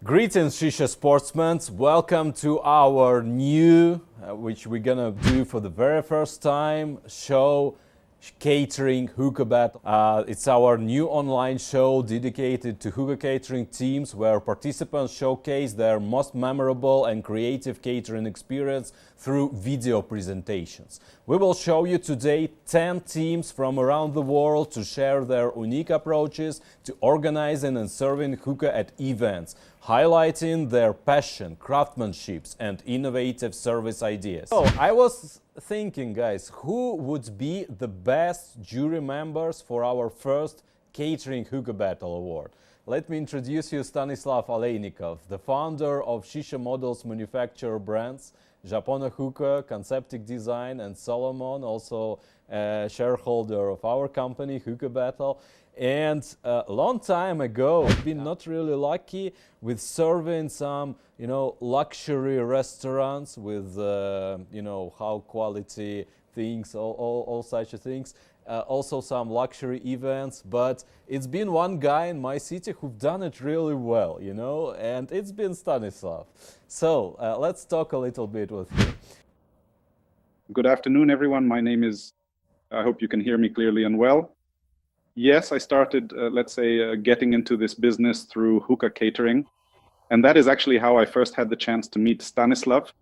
Greetings, Shisha sportsmen. Welcome to our new, which we're gonna do for the very first time, show, Catering Hookah Battle. It's our new online show dedicated to hookah catering teams where participants showcase their most memorable and creative catering experience through video presentations. We will show you today 10 teams from around the world to share their unique approaches to organizing and serving hookah at events, highlighting their passion, craftsmanship, and innovative service ideas. So I was thinking, guys, who would be the best jury members for our first Catering Hookah Battle Award? Let me introduce you Stanislav Aleynikov, the founder of Shisha Models manufacturer brands, Panda Hookah, Conceptic Design, and Solomon, also a shareholder of our company, HookahBattle. And a long time ago, I've been not really lucky with serving some, luxury restaurants with, how quality things, all such things. Also some luxury events, but it's been one guy in my city who've done it really well, and it's been Stanislav. So let's talk a little bit with him. Good afternoon, everyone. My name is, I hope you can hear me clearly and well. Yes, I started, getting into this business through hookah catering. And that is actually how I first had the chance to meet Stanislav.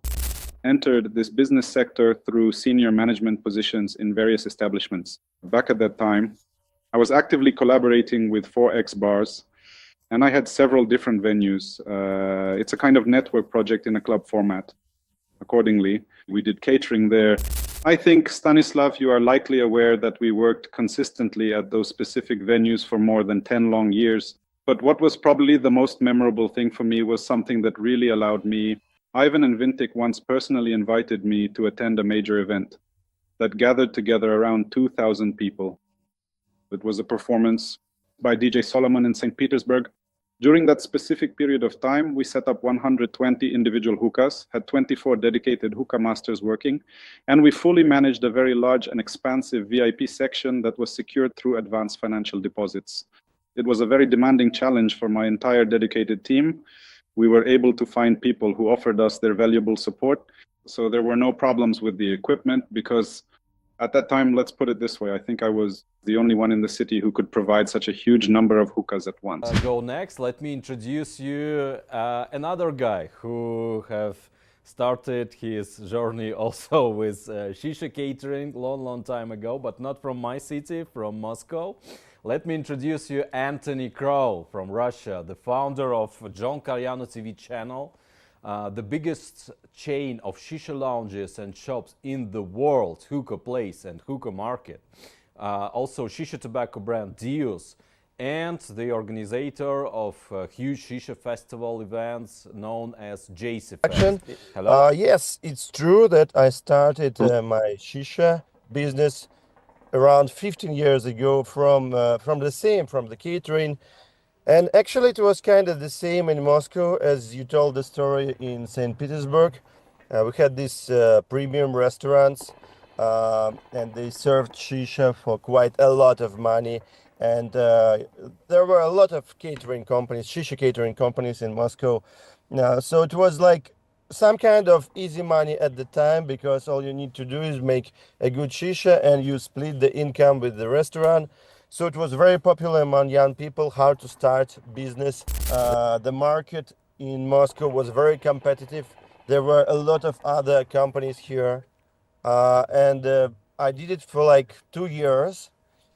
Entered this business sector through senior management positions in various establishments. Back at that time, I was actively collaborating with 4X bars, and I had several different venues. It's a kind of network project in a club format. Accordingly, we did catering there. I think, Stanislav, you are likely aware that we worked consistently at those specific venues for more than 10 long years. But what was probably the most memorable thing for me was something that really allowed me. Ivan and Vintik once personally invited me to attend a major event that gathered together around 2,000 people. It was a performance by DJ Solomon in St. Petersburg. During that specific period of time, we set up 120 individual hookahs, had 24 dedicated hookah masters working, and we fully managed a very large and expansive VIP section that was secured through advanced financial deposits. It was a very demanding challenge for my entire dedicated team. We were able to find people who offered us their valuable support. So there were no problems with the equipment because at that time, let's put it this way, I think I was the only one in the city who could provide such a huge number of hookahs at once. Go next. Let me introduce you another guy who have started his journey also with Shisha catering long time ago, but not from my city, from Moscow. Let me introduce you Anthony Crow from Russia, the founder of John Kalyano TV channel, the biggest chain of Shisha lounges and shops in the world, hookah place and hookah market. Also Shisha tobacco brand Dius, and the organizer of huge Shisha festival events known as JC Fest. Hello. Yes, it's true that I started my Shisha business around 15 years ago from the catering, and actually it was kind of the same in Moscow as you told the story in St. Petersburg. We had these premium restaurants, and they served Shisha for quite a lot of money, and there were a lot of catering companies, Shisha catering companies in Moscow. So it was like some kind of easy money at the time, because all you need to do is make a good Shisha and you split the income with the restaurant. So it was very popular among young people how to start business. The market in Moscow was very competitive. There were a lot of other companies here, and I did it for like 2 years,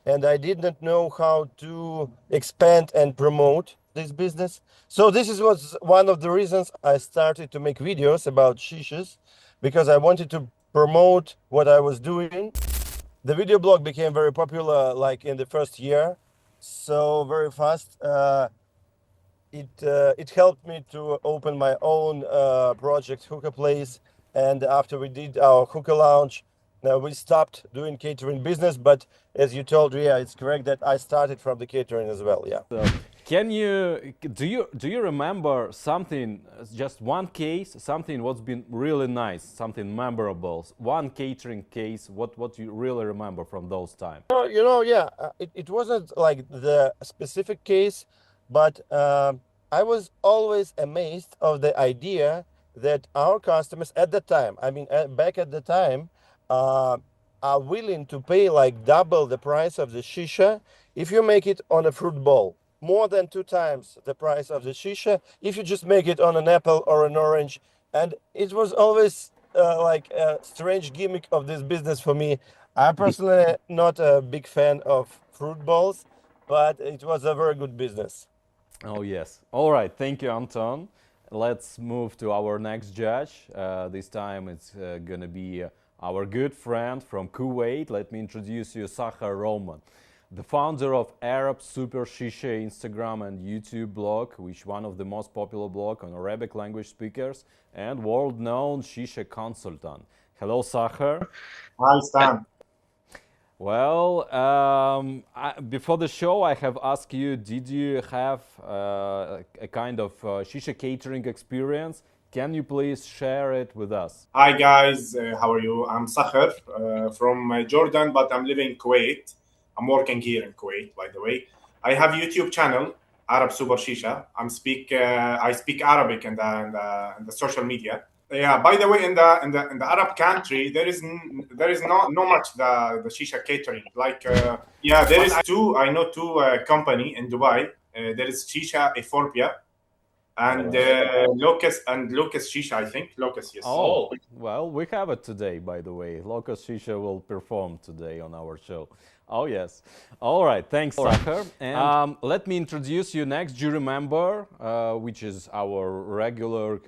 and I did not know how to expand and promote this business. So this was one of the reasons I started to make videos about shishas, because I wanted to promote what I was doing. The video blog became very popular like in the first year, so very fast. It helped me to open my own project, Hookah Place, and after we did our hookah lounge, we stopped doing catering business. But as you told, Ria, it's correct that I started from the catering as well. Yeah. So, do you remember something, just one case, something what's been really nice, something memorable, one catering case, what you really remember from those times? Yeah, it wasn't like the specific case, but I was always amazed of the idea that our customers at the time, I mean, back at the time, uh, are willing to pay like double the price of the shisha if you make it on a fruit bowl. More than 2 times the price of the shisha if you just make it on an apple or an orange. And it was always like a strange gimmick of this business for me. I'm personally not a big fan of fruit bowls, but it was a very good business. Oh, yes. All right. Thank you, Anton. Let's move to our next judge. This time it's going to be our good friend from Kuwait. Let me introduce you, Sahar Roman, the founder of Arab Super Shisha Instagram and YouTube blog, which is one of the most popular blogs on Arabic language speakers, and world-known Shisha consultant. Hello, Sahar. Hi, Stan. Well, before the show, I have asked you, did you have a kind of shisha catering experience? Can you please share it with us? Hi, guys. How are you? I'm Sakhar from Jordan, but I'm living in Kuwait. I'm working here in Kuwait, by the way. I have YouTube channel, Arab Super Shisha. I speak Arabic in the social media. Yeah. By the way, in the Arab country, there is no much the shisha catering. Like yeah, there is two. I know two company in Dubai. There is Shisha Ethiopia and Locos Shisha. I think Locos. Yes. Oh, well, we have it today, by the way. Locos Shisha will perform today on our show. Oh, yes. All right. Thanks, Sahar. And let me introduce you next jury member, which is our regular,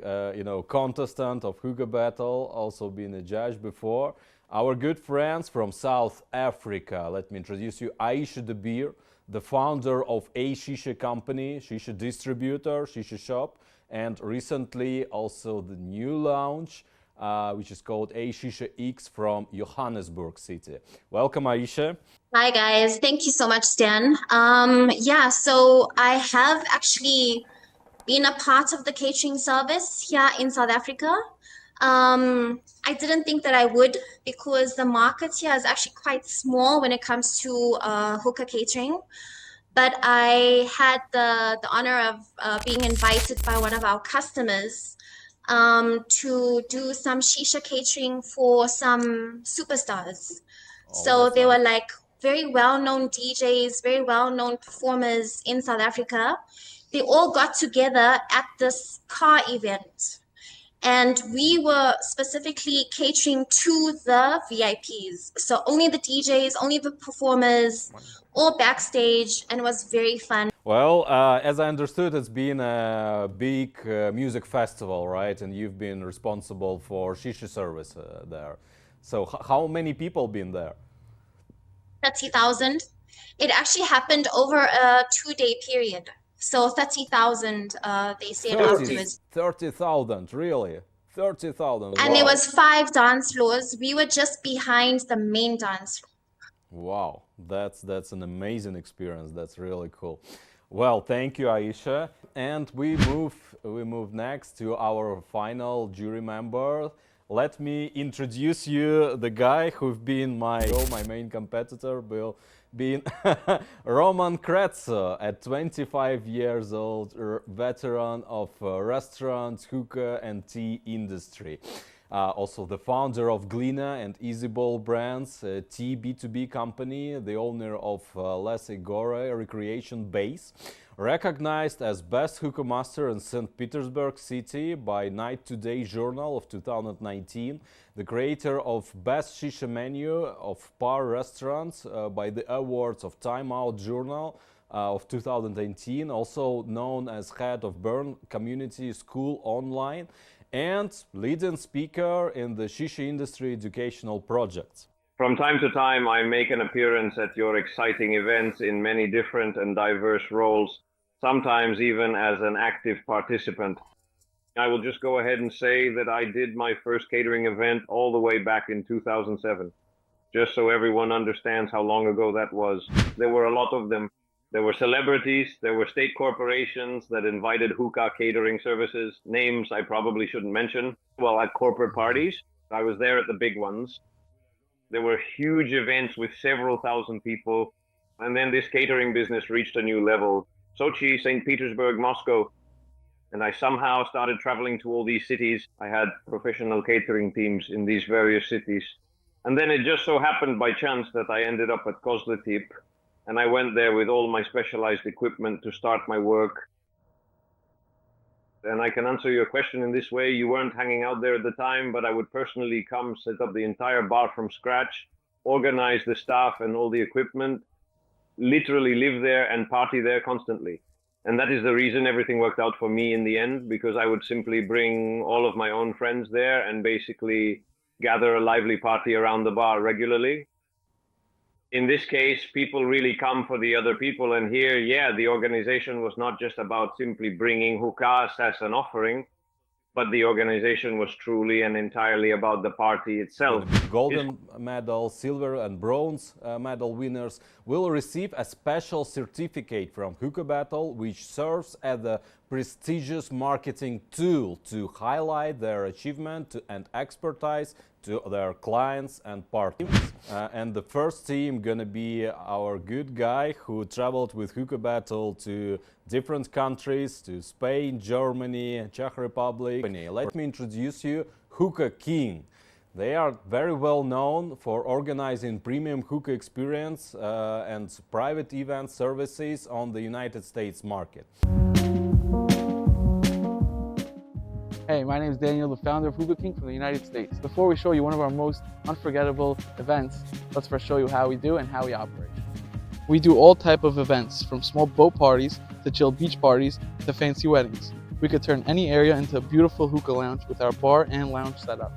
contestant of HookahBattle, also been a judge before. Our good friends from South Africa. Let me introduce you, Aisha De Beer, the founder of A Shisha Company, Shisha distributor, Shisha shop, and recently also the new launch, which is called A Shisha X from Johannesburg City. Welcome, Aisha. Hi guys, thank you so much, Stan. So I have actually been a part of the catering service here in South Africa. I didn't think that I would because the market here is actually quite small when it comes to hookah catering. But I had the honor of being invited by one of our customers to do some shisha catering for some superstars. So they were like very well-known DJs, very well-known performers in South Africa. They all got together at this car event. And we were specifically catering to the VIPs. So only the DJs, only the performers, all backstage, and it was very fun. Well, as I understood, it's been a big music festival, right? And you've been responsible for shisha service there. So how many people been there? 30,000. It actually happened over a 2-day period. So 30,000, they said afterwards. 30,000, really? 30,000. And there was 5 dance floors. We were just behind the main dance floor. Wow, that's an amazing experience. That's really cool. Well, thank you, Aisha. And we move next to our final jury member. Let me introduce you the guy who's been my main competitor, being Roman Kretso, a 25 years old veteran of restaurant, hookah and tea industry. Also the founder of Glina and Easy Bowl brands, a tea B2B company, the owner of Lesy Gore recreation base, recognized as best hookah master in St. Petersburg City by Night Today Journal of 2019, the creator of best shisha menu of Par restaurants by the awards of Time Out Journal of 2018, also known as head of Bern Community School Online, and leading speaker in the shisha industry educational projects. From time to time, I make an appearance at your exciting events in many different and diverse roles, sometimes even as an active participant. I will just go ahead and say that I did my first catering event all the way back in 2007, just so everyone understands how long ago that was. There were a lot of them. There were celebrities, there were state corporations that invited hookah catering services, names I probably shouldn't mention. Well, at corporate parties, I was there at the big ones. There were huge events with several thousand people. And then this catering business reached a new level. Sochi, St. Petersburg, Moscow, And I somehow started traveling to all these cities. I had professional catering teams in these various cities. And then it just so happened by chance that I ended up at Kovalevskiy, and I went there with all my specialized equipment to start my work. And I can answer your question in this way. You weren't hanging out there at the time, but I would personally come set up the entire bar from scratch, organize the staff and all the equipment, literally live there and party there constantly. And that is the reason everything worked out for me in the end, because I would simply bring all of my own friends there and basically gather a lively party around the bar regularly. In this case, people really come for the other people. And here, yeah, the organization was not just about simply bringing hookahs as an offering, but the organization was truly and entirely about the party itself. Golden medal, silver and bronze medal winners will receive a special certificate from HookahBattle, which serves as a prestigious marketing tool to highlight their achievement and expertise to their clients and partners. And the first team gonna be our good guy who traveled with HookahBattle to different countries, to Spain, Germany, Czech Republic. Let me introduce you Hookah King. They are very well known for organizing premium hookah experience and private event services on the United States market. Hey, my name is Daniel, the founder of Hookah King from the United States. Before we show you one of our most unforgettable events, let's first show you how we do and how we operate. We do all type of events, from small boat parties to chill beach parties to fancy weddings. We could turn any area into a beautiful hookah lounge with our bar and lounge setup.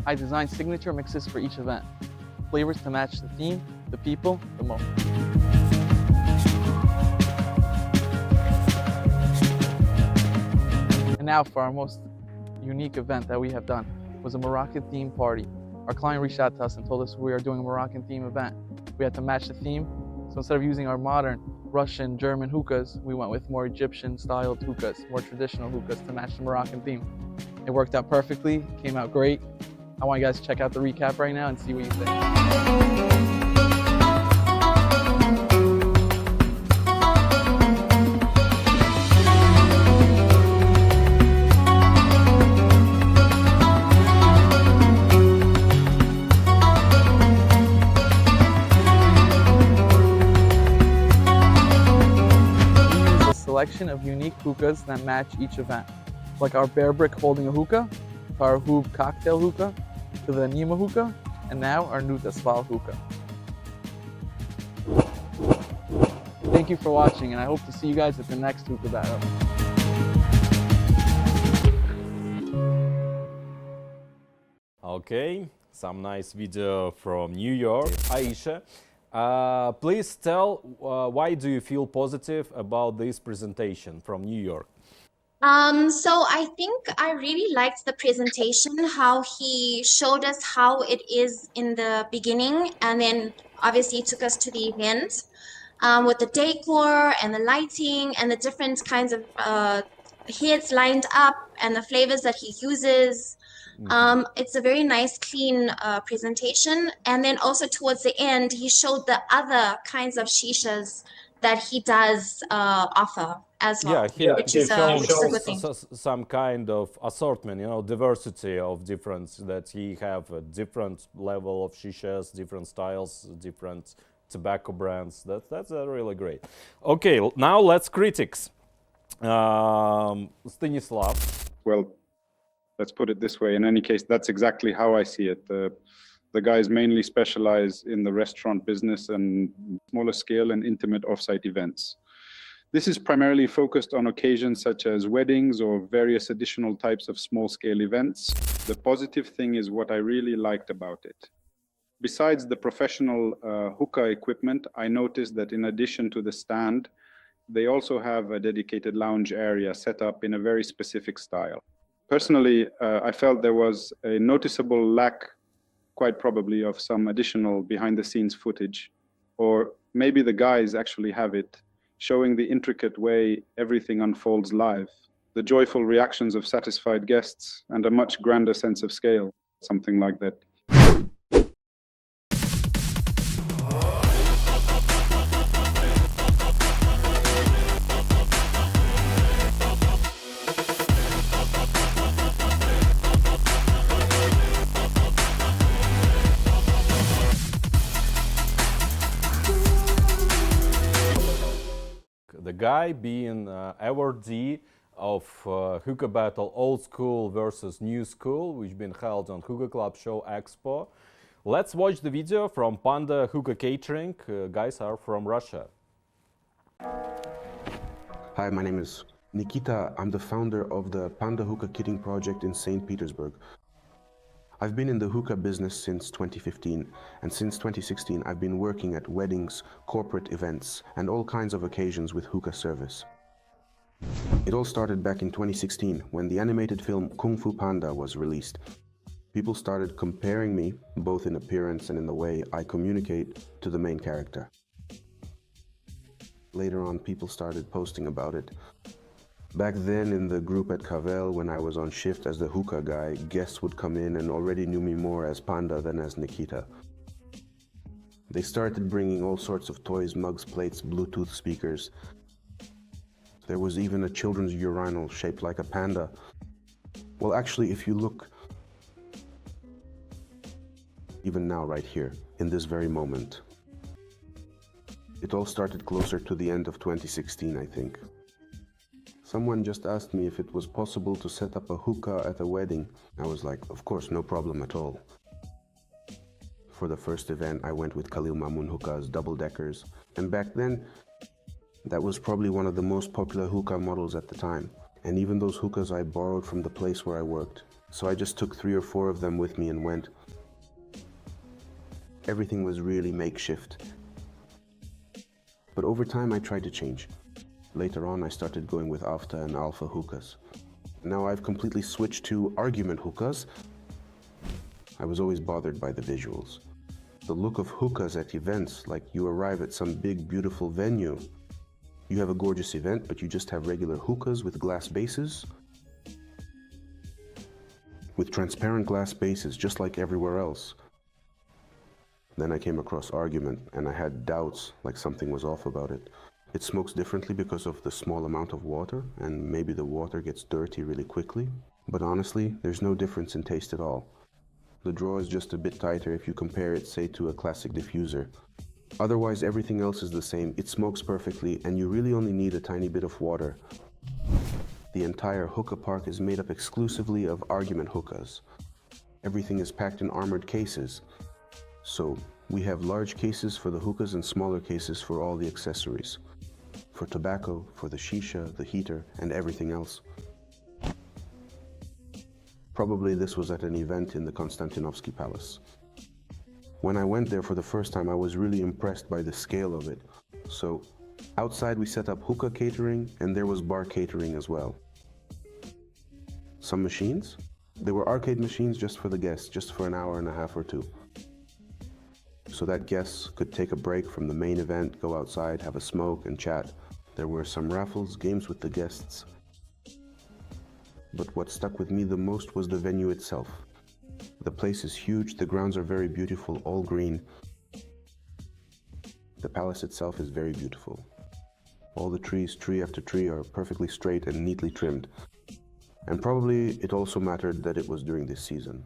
I design signature mixes for each event, flavors to match the theme, the people, the moment. And now for our most unique event that we have done was a Moroccan themed party. Our client reached out to us and told us we are doing a Moroccan theme event. We had to match the theme, so instead of using our modern Russian, German hookahs, we went with more Egyptian styled hookahs, more traditional hookahs to match the Moroccan theme. It worked out perfectly, came out great. I want you guys to check out the recap right now and see what you think. Selection of unique hookahs that match each event, like our bear brick holding a hookah, our Hoop cocktail hookah, to the Nima hookah, and now our new Dasval hookah. Thank you for watching, and I hope to see you guys at the next hookah battle. Okay, some nice video from New York. Aisha, please tell why do you feel positive about this presentation from New York? So I think I really liked the presentation, how he showed us how it is in the beginning, and then obviously took us to the event with the decor and the lighting and the different kinds of heads lined up and the flavors that he uses. It's a very nice, clean presentation. And then also towards the end, he showed the other kinds of shishas that he does offer as well, which is a good thing. Some kind of assortment, you know, diversity of difference, that he have a different level of shishas, different styles, different tobacco brands. That's really great. Okay, now let's critics. Stanislav. Well, let's put it this way. In any case, that's exactly how I see it. The guys mainly specialize in the restaurant business and smaller scale and intimate offsite events. This is primarily focused on occasions such as weddings or various additional types of small scale events. The positive thing is what I really liked about it. Besides the professional hookah equipment, I noticed that in addition to the stand, they also have a dedicated lounge area set up in a very specific style. Personally, I felt there was a noticeable lack, quite probably, of some additional behind-the-scenes footage, or maybe the guys actually have it, showing the intricate way everything unfolds live, the joyful reactions of satisfied guests, and a much grander sense of scale, something like that. guy being awardee of HookahBattle Old School versus New School, which been held on Hookah Club Show Expo. Let's watch the video from Panda Hookah Catering. Guys are from Russia. Hi, my name is Nikita. I'm the founder of the Panda Hookah Kitting project in St. Petersburg. I've been in the hookah business since 2015, and since 2016 I've been working at weddings, corporate events, and all kinds of occasions with hookah service. It all started back in 2016 when the animated film Kung Fu Panda was released. People started comparing me, both in appearance and in the way I communicate, to the main character. Later on, people started posting about it. Back then, in the group at Khavel, when I was on shift as the hookah guy, guests would come in and already knew me more as Panda than as Nikita. They started bringing all sorts of toys, mugs, plates, Bluetooth speakers. There was even a children's urinal shaped like a panda. Well, actually, if you look, even now, right here, in this very moment, it all started closer to the end of 2016, I think. Someone just asked me if it was possible to set up a hookah at a wedding. I was like, of course, no problem at all. For the first event, I went with Khalil Mamun hookahs, double-deckers, and back then, that was probably one of the most popular hookah models at the time. And even those hookahs I borrowed from the place where I worked. So I just took 3 or 4 of them with me and went. Everything was really makeshift. But over time, I tried to change. Later on, I started going with Afta and Alpha hookahs. Now I've completely switched to argument hookahs. I was always bothered by the visuals. The look of hookahs at events, like you arrive at some big, beautiful venue. You have a gorgeous event, but you just have regular hookahs with glass bases. With transparent glass bases, just like everywhere else. Then I came across argument, and I had doubts, like something was off about it. It smokes differently because of the small amount of water, and maybe the water gets dirty really quickly. But honestly, there's no difference in taste at all. The draw is just a bit tighter if you compare it, say, to a classic diffuser. Otherwise, everything else is the same. It smokes perfectly, and you really only need a tiny bit of water. The entire hookah park is made up exclusively of argument hookahs. Everything is packed in armored cases. So, we have large cases for the hookahs and smaller cases for all the accessories. For tobacco, for the shisha, the heater, and everything else. Probably this was at an event in the Konstantinovsky Palace. When I went there for the first time, I was really impressed by the scale of it. So, outside we set up hookah catering, and there was bar catering as well. Some machines? There were arcade machines just for the guests, just for an hour and a half or 2. So that guests could take a break from the main event, go outside, have a smoke, and chat. There were some raffles, games with the guests. But what stuck with me the most was the venue itself. The place is huge, the grounds are very beautiful, all green. The palace itself is very beautiful. All the trees, tree after tree, are perfectly straight and neatly trimmed. And probably it also mattered that it was during this season.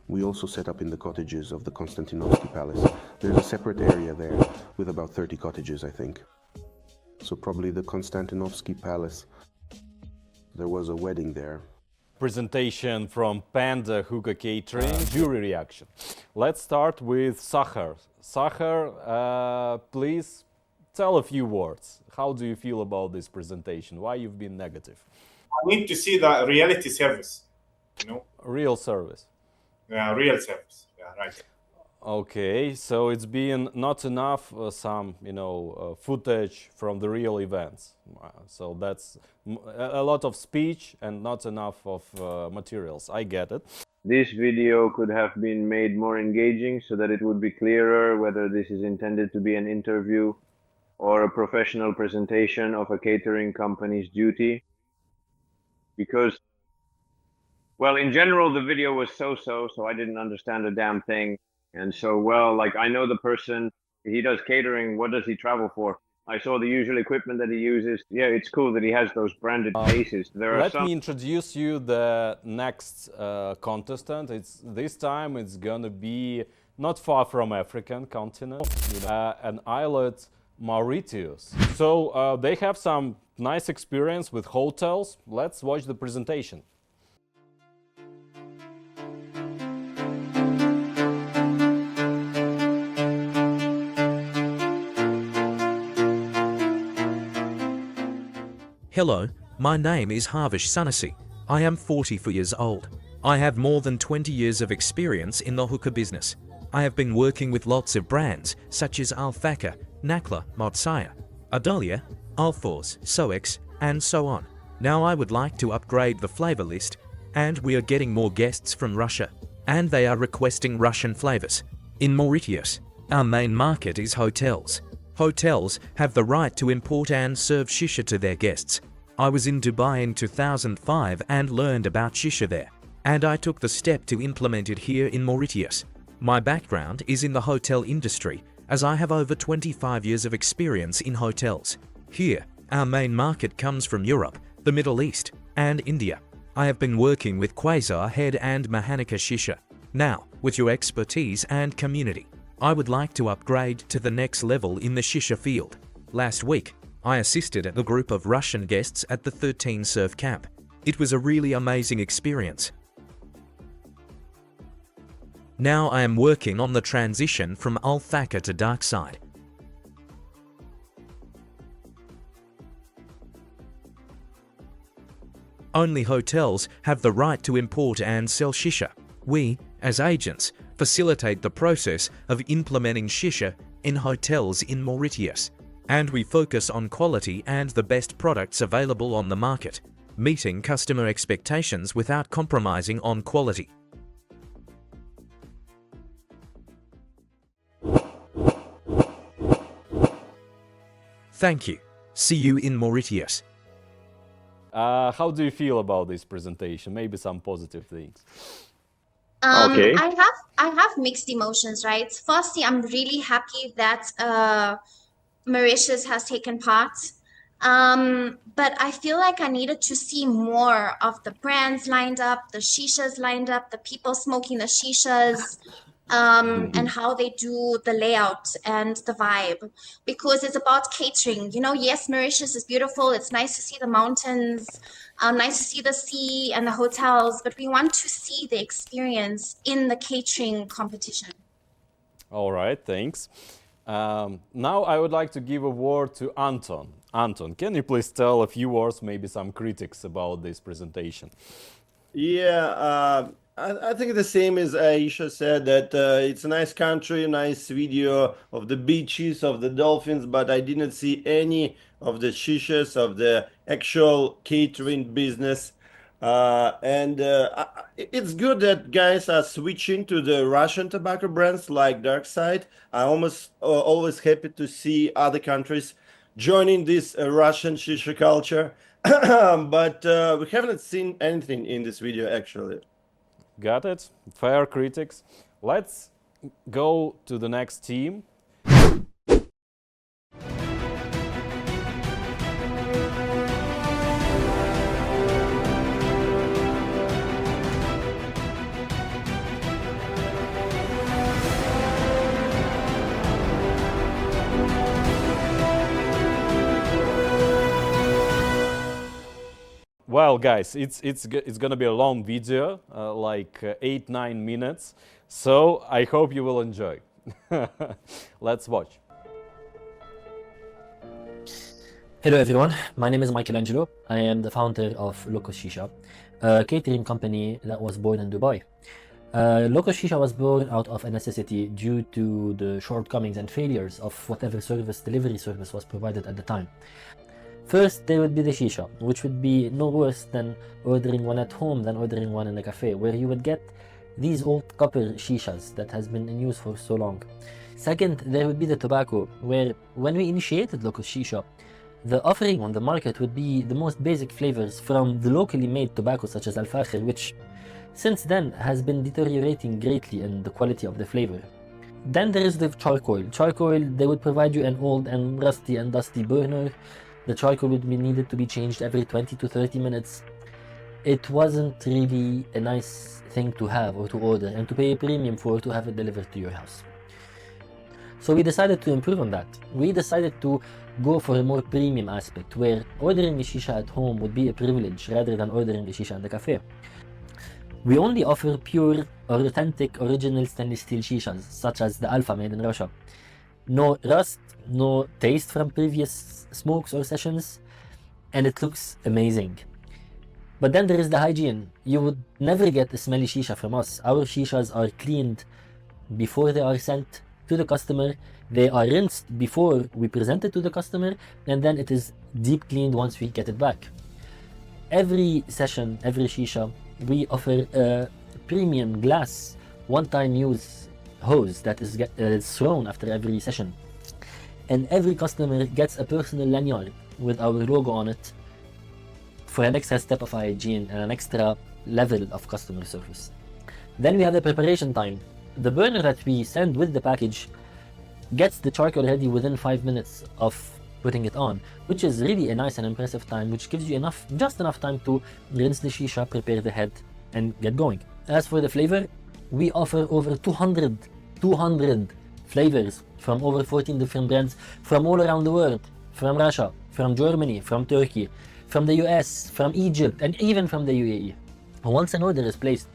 We also set up in the cottages of the Konstantinovsky Palace. There's a separate area there, with about 30 cottages, I think. So probably the Konstantinovsky Palace, there was a wedding there. Presentation from Panda Hookah Catering. Jury reaction. Let's start with Sakhar. Sakhar, please tell a few words. How do you feel about this presentation? Why you've been negative? I need to see the reality service, you know? Real service. Yeah, real service. Yeah, right. Okay, so it's been not enough footage from the real events. So that's a lot of speech and not enough of materials. I get it. This video could have been made more engaging so that it would be clearer whether this is intended to be an interview or a professional presentation of a catering company's duty. Because, well, in general, the video was so-so, so I didn't understand a damn thing. And so, well, like, I know the person, he does catering, what does he travel for? I saw the usual equipment that he uses. Yeah, it's cool that he has those branded cases. Let me introduce you the next contestant. This time it's gonna be not far from African continent, an islet Mauritius. So they have some nice experience with hotels. Let's watch the presentation. Hello, my name is Harvish Sanasi. I am 44 years old. I have more than 20 years of experience in the hookah business. I have been working with lots of brands such as Alfaka, Nakla, Motsaya, Anatolia, Alforce, Soex, and so on. Now I would like to upgrade the flavor list, and we are getting more guests from Russia, and they are requesting Russian flavors. In Mauritius, our main market is hotels. Hotels have the right to import and serve shisha to their guests. I was in Dubai in 2005 and learned about shisha there, and I took the step to implement it here in Mauritius. My background is in the hotel industry, as I have over 25 years of experience in hotels. Here, our main market comes from Europe, the Middle East, and India. I have been working with Quasar, Head, and Mahanika Shisha. Now, with your expertise and community, I would like to upgrade to the next level in the shisha field. Last week, I assisted a group of Russian guests at the 13 Surf Camp. It was a really amazing experience. Now I am working on the transition from Alfaka to dark side. Only hotels have the right to import and sell shisha. We, as agents, facilitate the process of implementing shisha in hotels in Mauritius, and we focus on quality and the best products available on the market, meeting customer expectations without compromising on quality. Thank you. See you in Mauritius. How do you feel about this presentation? Maybe some positive things. Okay. I have mixed emotions, right? Firstly, I'm really happy that Mauritius has taken part. But I feel like I needed to see more of the brands lined up, the shishas lined up, the people smoking the shishas, and how they do the layout and the vibe, because it's about catering. You know, yes, Mauritius is beautiful. It's nice to see the mountains, nice to see the sea and the hotels, but we want to see the experience in the catering competition. All right, thanks. Now I would like to give a word to Anton. Anton, can you please tell a few words, maybe some critics about this presentation? Yeah, I think the same as Aisha said, that it's a nice country, nice video of the beaches, of the dolphins, but I didn't see any of the shishas, of the actual catering business. It's good that guys are switching to the Russian tobacco brands like Dark Side. I'm almost always happy to see other countries joining this Russian shisha culture. But we haven't seen anything in this video actually. Got it? Fair critics. Let's go to the next team. Well, guys, it's gonna be a long video, like 8-9 minutes. So I hope you will enjoy. Let's watch. Hello everyone, my name is Michelangelo. I am the founder of Locos Shisha, a catering company that was born in Dubai. Locos Shisha was born out of a necessity due to the shortcomings and failures of whatever delivery service was provided at the time. First, there would be the shisha, which would be no worse than ordering one at home than ordering one in a cafe, where you would get these old copper shishas that has been in use for so long. Second, there would be the tobacco, where when we initiated Locos Shisha, the offering on the market would be the most basic flavors from the locally made tobacco such as Al-Fakhr, which since then has been deteriorating greatly in the quality of the flavor. Then there is the charcoal. Charcoal, they would provide you an old and rusty and dusty burner. The charcoal would be needed to be changed every 20 to 30 minutes. It wasn't really a nice thing to have or to order and to pay a premium for to have it delivered to your house. So we decided to improve on that. We decided to go for a more premium aspect, where ordering a shisha at home would be a privilege rather than ordering a shisha in the cafe. We only offer pure or authentic original stainless steel shishas, such as the Alpha made in Russia. No rust, no taste from previous smokes or sessions, and it looks amazing. But then there is the hygiene. You would never get a smelly shisha from us. Our shishas are cleaned before they are sent to the customer. They are rinsed before we present it to the customer, and then it is deep cleaned once we get it back. Every session, every shisha, we offer a premium glass one-time use hose that is thrown after every session. And every customer gets a personal lanyard with our logo on it for an extra step of hygiene and an extra level of customer service. Then we have the preparation time. The burner that we send with the package gets the charcoal ready within 5 minutes of putting it on, which is really a nice and impressive time, which gives you just enough time to rinse the shisha, prepare the head, and get going. As for the flavor, we offer over 200 flavors from over 14 different brands from all around the world, from Russia, from Germany, from Turkey, from the US, from Egypt, and even from the UAE. Once an order is placed,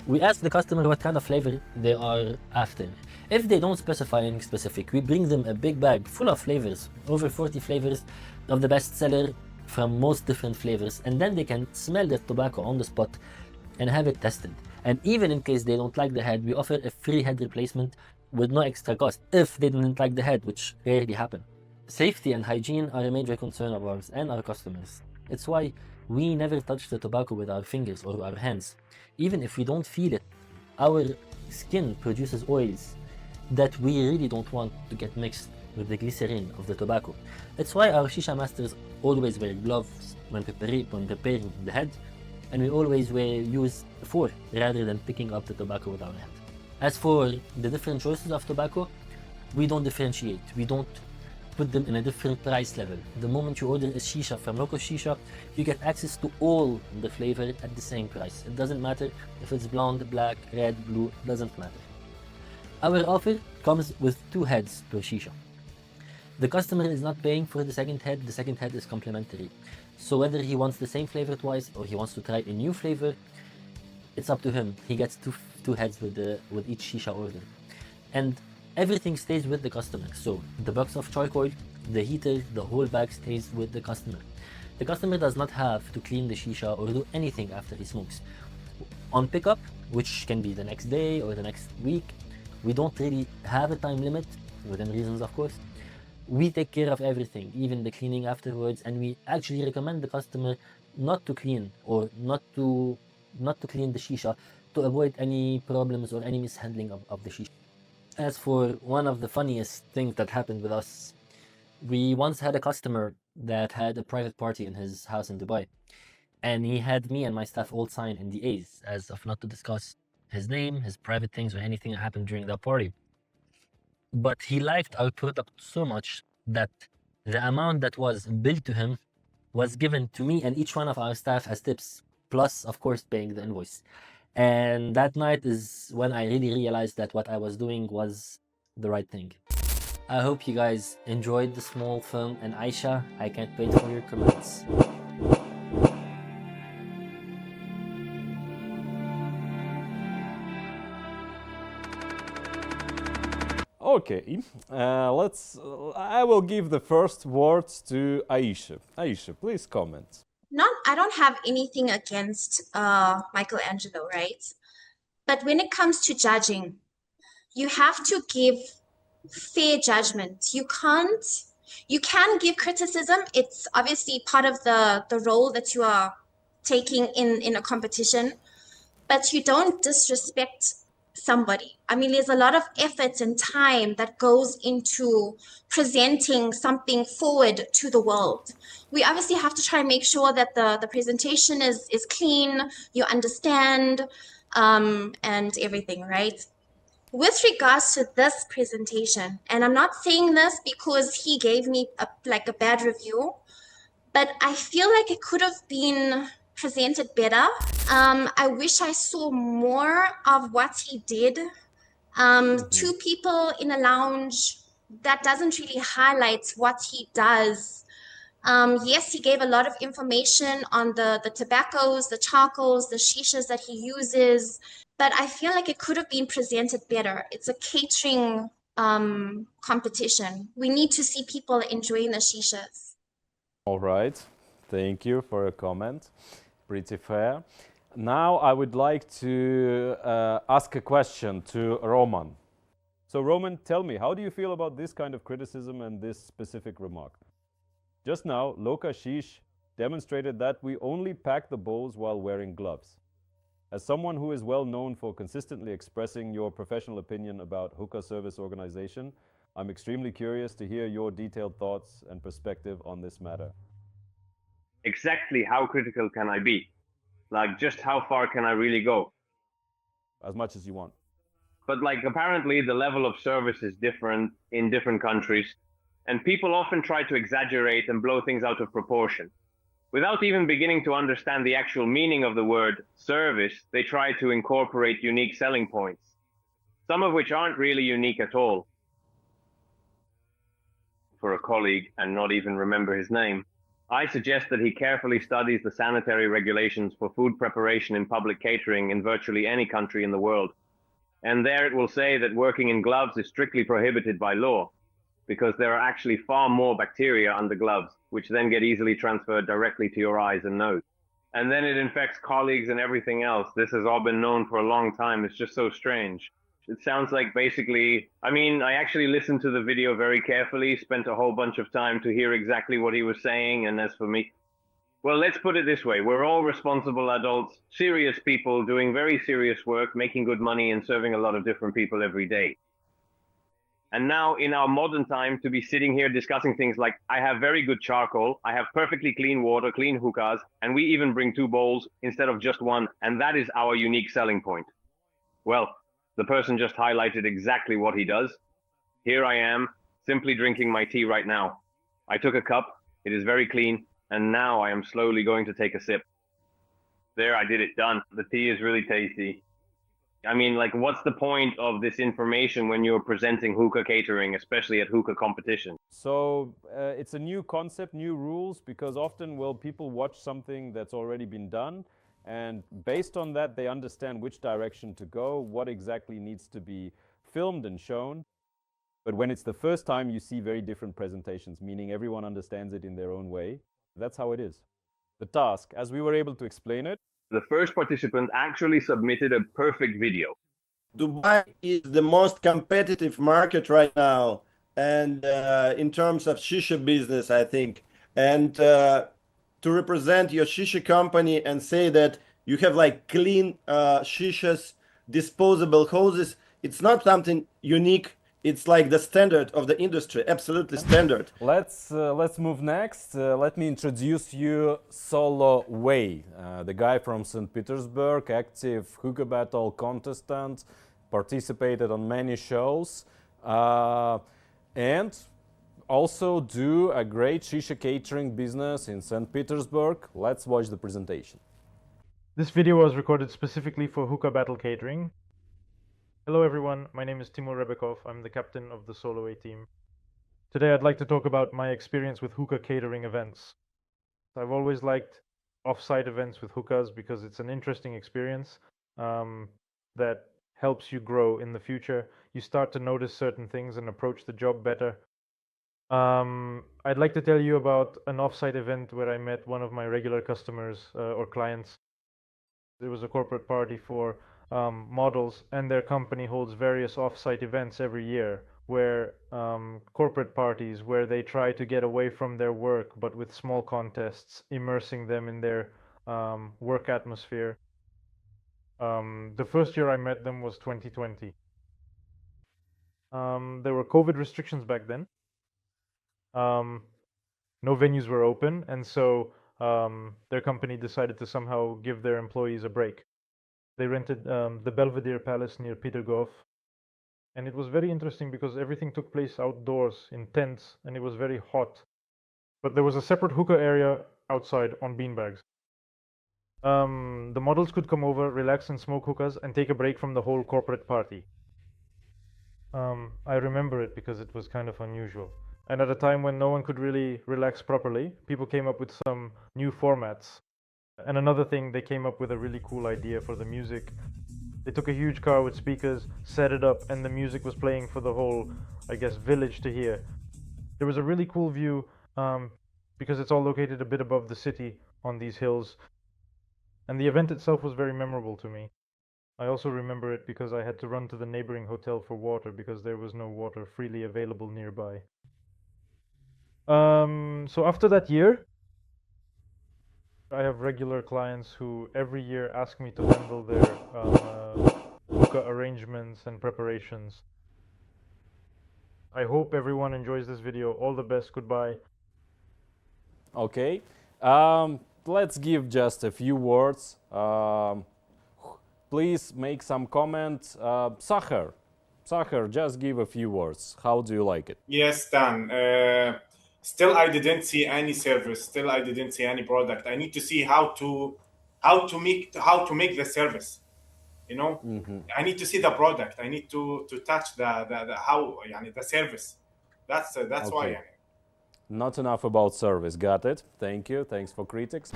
we ask the customer what kind of flavor they are after. If they don't specify anything specific, we bring them a big bag full of flavors, over 40 flavors of the best seller from most different flavors, and then they can smell the tobacco on the spot and have it tested. And even in case they don't like the head, we offer a free head replacement with no extra cost if they didn't like the head, which rarely happen. Safety and hygiene are a major concern of ours and our customers. It's why we never touch the tobacco with our fingers or our hands. Even if we don't feel it, our skin produces oils that we really don't want to get mixed with the glycerin of the tobacco. That's why our shisha masters always wear gloves when preparing the head, and we always use a fork rather than picking up the tobacco with our hand. As for the different choices of tobacco, we don't differentiate. We don't put them in a different price level. The moment you order a shisha from Locos Shisha, you get access to all the flavor at the same price. It doesn't matter if it's blonde, black, red, blue, it doesn't matter. Our offer comes with 2 heads per shisha. The customer is not paying for the second head is complimentary. So whether he wants the same flavor twice or he wants to try a new flavor, it's up to him. He gets two heads with each shisha order. And everything stays with the customer. So the box of charcoal, the heater, the whole bag stays with the customer. The customer does not have to clean the shisha or do anything after he smokes. On pickup, which can be the next day or the next week, we don't really have a time limit, within reasons of course. We take care of everything, even the cleaning afterwards, and we actually recommend the customer not to clean or not to clean the shisha to avoid any problems or any mishandling of the shisha. As for one of the funniest things that happened with us, we once had a customer that had a private party in his house in Dubai, and he had me and my staff all sign NDAs as of not to discuss his name, his private things, or anything that happened during that party. But he liked our product so much that the amount that was billed to him was given to me and each one of our staff as tips, plus of course paying the invoice. And that night is when I really realized that what I was doing was the right thing. I hope you guys enjoyed the small film, and Aisha, I can't wait for your comments. Okay, I will give the first words to Aisha. Aisha, please comment. I don't have anything against Michelangelo, right? But when it comes to judging, you have to give fair judgment. You can give criticism. It's obviously part of the role that you are taking in a competition, but you don't disrespect somebody. I mean, there's a lot of effort and time that goes into presenting something forward to the world. We obviously have to try and make sure that the presentation is clean, you understand, and everything, right? With regards to this presentation, and I'm not saying this because he gave me a bad review, but I feel like it could have been presented better. I wish I saw more of what he did Two people in a lounge, that doesn't really highlight what he does. Yes, he gave a lot of information on the tobaccos, the charcoals, the shishas that he uses, but I feel like it could have been presented better. It's a catering competition. We need to see people enjoying the shishas. All right, thank you for your comment. Pretty fair. Now I would like to ask a question to Roman. So Roman, tell me, how do you feel about this kind of criticism and this specific remark? Just now, Locos Shisha demonstrated that we only pack the bowls while wearing gloves. As someone who is well known for consistently expressing your professional opinion about hookah service organization, I'm extremely curious to hear your detailed thoughts and perspective on this matter. Exactly how critical can I be? Like, just how far can I really go? As much as you want. But like, apparently the level of service is different in different countries, and people often try to exaggerate and blow things out of proportion. Without even beginning to understand the actual meaning of the word service, they try to incorporate unique selling points, some of which aren't really unique at all. For a colleague, and not even remember his name, I suggest that he carefully studies the sanitary regulations for food preparation in public catering in virtually any country in the world. And there it will say that working in gloves is strictly prohibited by law, because there are actually far more bacteria under gloves, which then get easily transferred directly to your eyes and nose. And then it infects colleagues and everything else. This has all been known for a long time. It's just so strange. It sounds like basically, I mean, I actually listened to the video very carefully, spent a whole bunch of time to hear exactly what he was saying. And as for me, well, let's put it this way. We're all responsible adults, serious people doing very serious work, making good money and serving a lot of different people every day. And now in our modern time, to be sitting here discussing things like, I have very good charcoal, I have perfectly clean water, clean hookahs, and we even bring 2 bowls instead of just 1, and that is our unique selling point. Well, the person just highlighted exactly what he does. Here I am, simply drinking my tea right now. I took a cup, it is very clean, and now I am slowly going to take a sip. There, I did it, done. The tea is really tasty. I mean, like, what's the point of this information when you're presenting hookah catering, especially at hookah competition? So it's a new concept, new rules, because often, well, people watch something that's already been done, and based on that, they understand which direction to go, what exactly needs to be filmed and shown. But when it's the first time, you see very different presentations, meaning everyone understands it in their own way. That's how it is. The task, as we were able to explain it, the first participant actually submitted a perfect video. Dubai is the most competitive market right now, and in terms of shisha business, I think. And to represent your shisha company and say that you have like clean shishas, disposable hoses, it's not something unique. It's like the standard of the industry, absolutely standard. Let's move next. Let me introduce you Soloway, the guy from St. Petersburg, active HookahBattle contestant, participated on many shows, and also do a great shisha catering business in St. Petersburg. Let's watch the presentation. This video was recorded specifically for HookahBattle catering. Hello everyone, my name is Timur Rebekov. I'm the captain of the Soloway team. Today I'd like to talk about my experience with hookah catering events. I've always liked off-site events with hookahs because it's an interesting experience that helps you grow in the future. You start to notice certain things and approach the job better. I'd like to tell you about an off-site event where I met one of my regular customers or clients. It was a corporate party for models, and their company holds various off-site events every year where corporate parties where they try to get away from their work but with small contests, immersing them in their work atmosphere. The first year I met them was 2020. There were COVID restrictions back then. No venues were open, and so their company decided to somehow give their employees a break. They rented the Belvedere Palace near Petergof, and it was very interesting because everything took place outdoors in tents, and it was very hot. But there was a separate hookah area outside on beanbags. The models could come over, relax and smoke hookahs, and take a break from the whole corporate party. I remember it because it was kind of unusual. And at a time when no one could really relax properly, people came up with some new formats. And another thing, they came up with a really cool idea for the music. They took a huge car with speakers, set it up, and the music was playing for the whole, I guess, village to hear. There was a really cool view because it's all located a bit above the city on these hills. And the event itself was very memorable to me. I also remember it because I had to run to the neighboring hotel for water because there was no water freely available nearby. So after that year, I have regular clients who every year ask me to handle their hookah arrangements and preparations. I hope everyone enjoys this video. All the best. Goodbye. Okay. Let's give just a few words. Please make some comments. Sahar, just give a few words. How do you like it? Yes, Dan. Still, I didn't see any service. Still, I didn't see any product. I need to see how to make the service. You know, I need to see the product. I need to touch the how the service. That's Okay. why. Not enough about service. Got it. Thank you. Thanks for critics.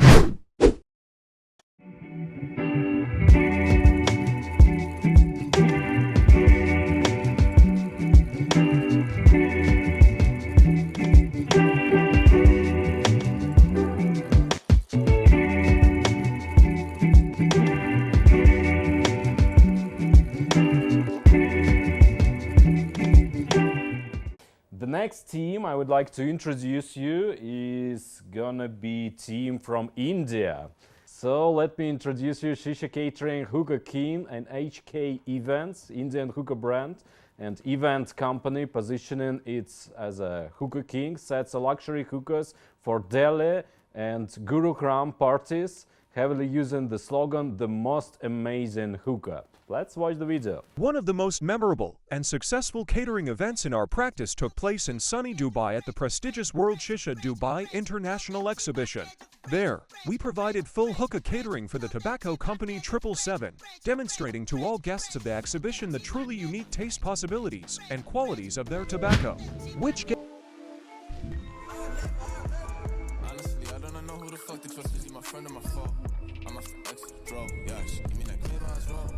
The next team I would like to introduce you is gonna be team from India. So let me introduce you Shisha Catering, Hookah King and HK Events, Indian hookah brand and event company positioning it as a Hookah King, sets a luxury hookahs for Delhi and Gurugram parties, heavily using the slogan, the most amazing hookah. Let's watch the video. One of the most memorable and successful catering events in our practice took place in sunny Dubai at the prestigious World Shisha Dubai International Exhibition. There, we provided full hookah catering for the tobacco company 777, demonstrating to all guests of the exhibition the truly unique taste possibilities and qualities of their tobacco, which honestly, I don't know who the fuck they trust. Is he my friend or my foe? I must have extra bro. Yeah, she give me that clear eyes roll.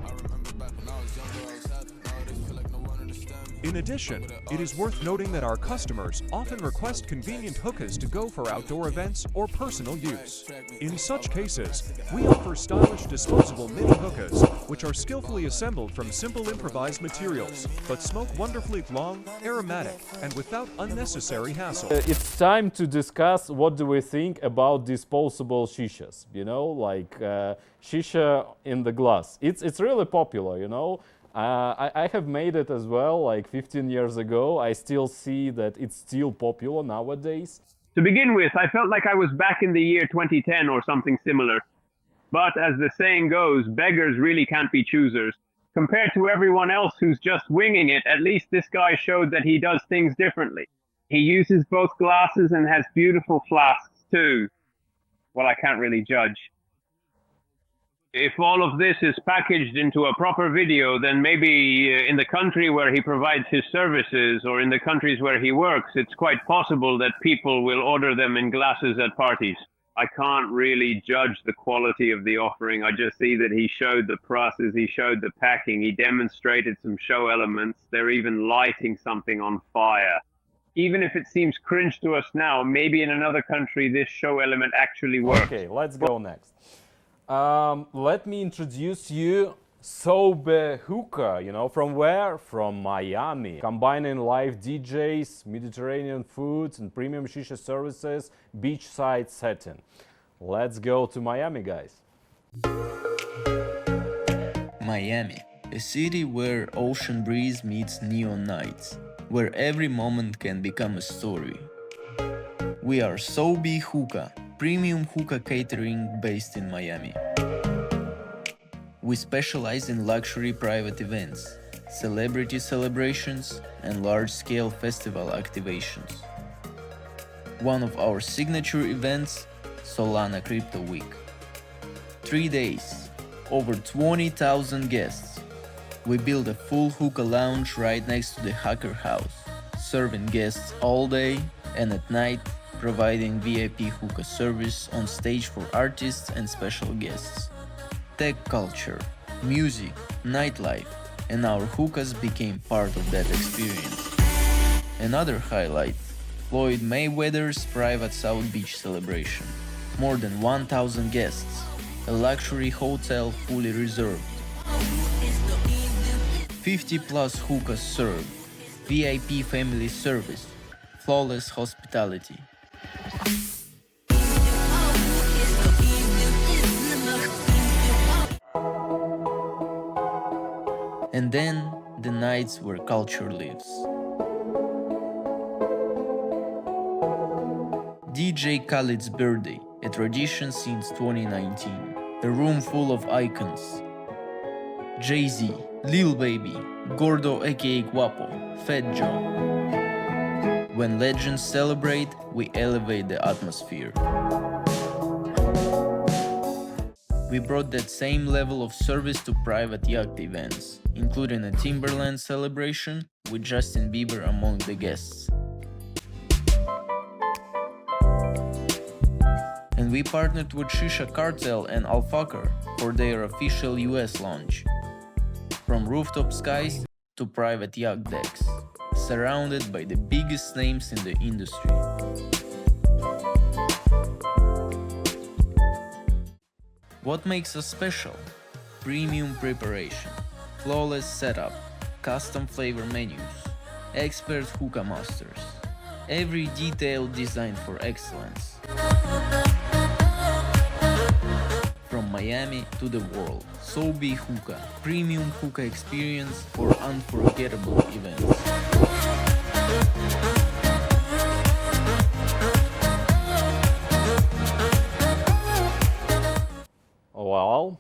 I remember back when I was younger, I was happy. Nowadays feel like no one understands me. In addition, it is worth noting that our customers often request convenient hookahs to go for outdoor events or personal use. In such cases, we offer stylish disposable mini hookahs, which are skillfully assembled from simple improvised materials, but smoke wonderfully long, aromatic, and without unnecessary hassle. It's time to discuss what do we think about disposable shishas, you know, like shisha in the glass. It's really popular, you know. I have made it as well, like 15 years ago. I still see that it's still popular nowadays. To begin with, I felt like I was back in the year 2010 or something similar. But as the saying goes, beggars really can't be choosers. Compared to everyone else who's just winging it, at least this guy showed that he does things differently. He uses both glasses and has beautiful flasks too. Well, I can't really judge. If all of this is packaged into a proper video, then maybe in the country where he provides his services or in the countries where he works, it's quite possible that people will order them in glasses at parties. I can't really judge the quality of the offering. I just see that he showed the process, he showed the packing, he demonstrated some show elements. They're even lighting something on fire. Even if it seems cringe to us now, maybe in another country this show element actually works. Okay, let's go next. Let me introduce you Soloway Hookah, you know, from where? From Miami. Combining live DJs, Mediterranean foods and premium shisha services, beachside setting. Let's go to Miami, guys. Miami, a city where ocean breeze meets neon nights, where every moment can become a story. We are Soloway Hookah, premium hookah catering based in Miami. We specialize in luxury private events, celebrity celebrations, and large-scale festival activations. One of our signature events, Solana Crypto Week. 3 days, over 20,000 guests, We built a full hookah lounge right next to the hacker house, serving guests all day and at night, providing VIP hookah service on stage for artists and special guests. Tech culture, music, nightlife, and our hookahs became part of that experience. Another highlight, Floyd Mayweather's private South Beach celebration. More than 1,000 guests, a luxury hotel fully reserved. 50 plus hookahs served, VIP family service, flawless hospitality. And then the nights where culture lives. DJ Khaled's birthday, a tradition since 2019. A room full of icons. Jay-Z, Lil Baby, Gordo aka Guapo, Fat Joe. When legends celebrate, we elevate the atmosphere. We brought that same level of service to private yacht events, including a Timberland celebration with Justin Bieber among the guests. And we partnered with Shisha Cartel and Alfakar for their official US launch. From rooftop skies to private yacht decks, surrounded by the biggest names in the industry. What makes us special? Premium preparation, flawless setup, custom flavor menus, expert hookah masters. Every detail designed for excellence. From Miami to the world, so be Hookah, premium hookah experience for unforgettable events. Well,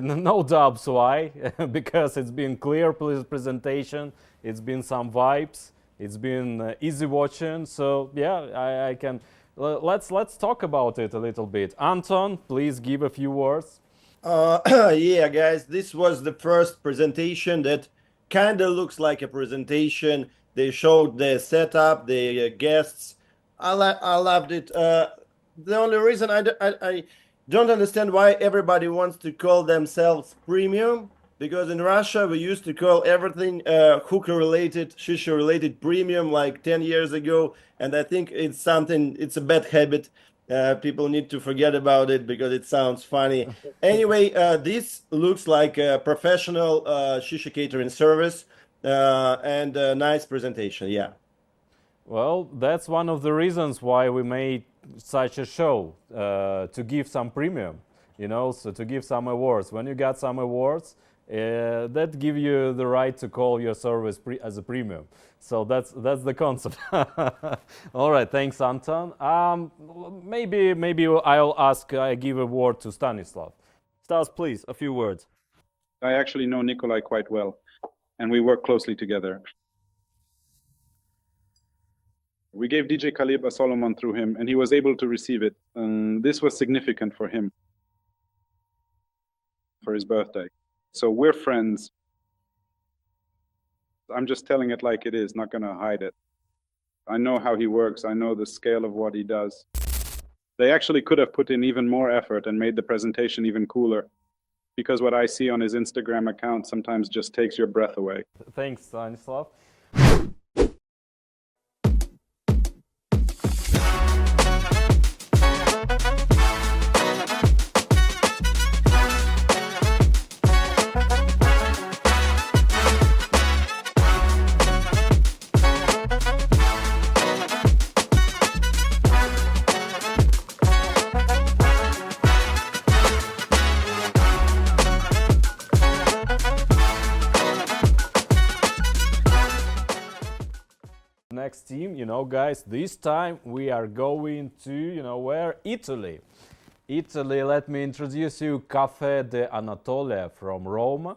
no doubts why, because it's been clear presentation, it's been some vibes, it's been easy watching, so yeah, I can. Let's talk about it a little bit. Anton, please give a few words. Yeah, guys, this was the first presentation that kind of looks like a presentation. They showed the setup, the guests. I loved it. The only reason I don't understand why everybody wants to call themselves premium, because in Russia we used to call everything hookah related, shisha related premium like 10 years ago, and I think it's a bad habit. People need to forget about it because it sounds funny. Anyway, this looks like a professional shisha catering service and a nice presentation, yeah. Well, that's one of the reasons why we made such a show, to give some premium, so to give some awards. When you got some awards, that give you the right to call your service as a premium. So that's the concept. All right, thanks, Anton. Maybe I give a word to Stanislav. Stas, please, a few words. I actually know Nikolai quite well, and we work closely together. We gave DJ Khaled a Solomon through him, and he was able to receive it. This was significant for him, for his birthday. So we're friends. I'm just telling it like it is, not going to hide it. I know how he works. I know the scale of what he does. They actually could have put in even more effort and made the presentation even cooler, because what I see on his Instagram account sometimes just takes your breath away. Thanks, Stanislav. Next team, guys, this time we are going to, where? Italy. Italy, let me introduce you Cafe de Anatolia from Rome.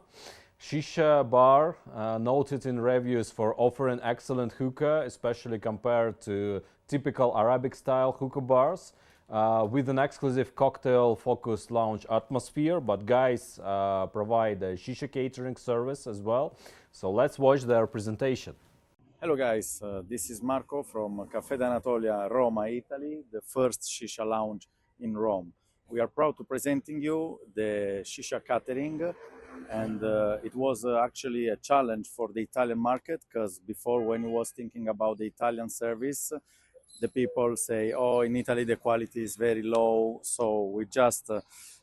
Shisha bar, noted in reviews for offering excellent hookah, especially compared to typical Arabic style hookah bars. with an exclusive cocktail-focused lounge atmosphere, but guys provide a shisha catering service as well. So let's watch their presentation. Hello guys, this is Marco from Caffè d'Anatolia, Roma, Italy, the first shisha lounge in Rome. We are proud to presenting you the shisha catering, and it was actually a challenge for the Italian market, because before, when we was thinking about the Italian service, the people say, oh, in Italy the quality is very low, so we just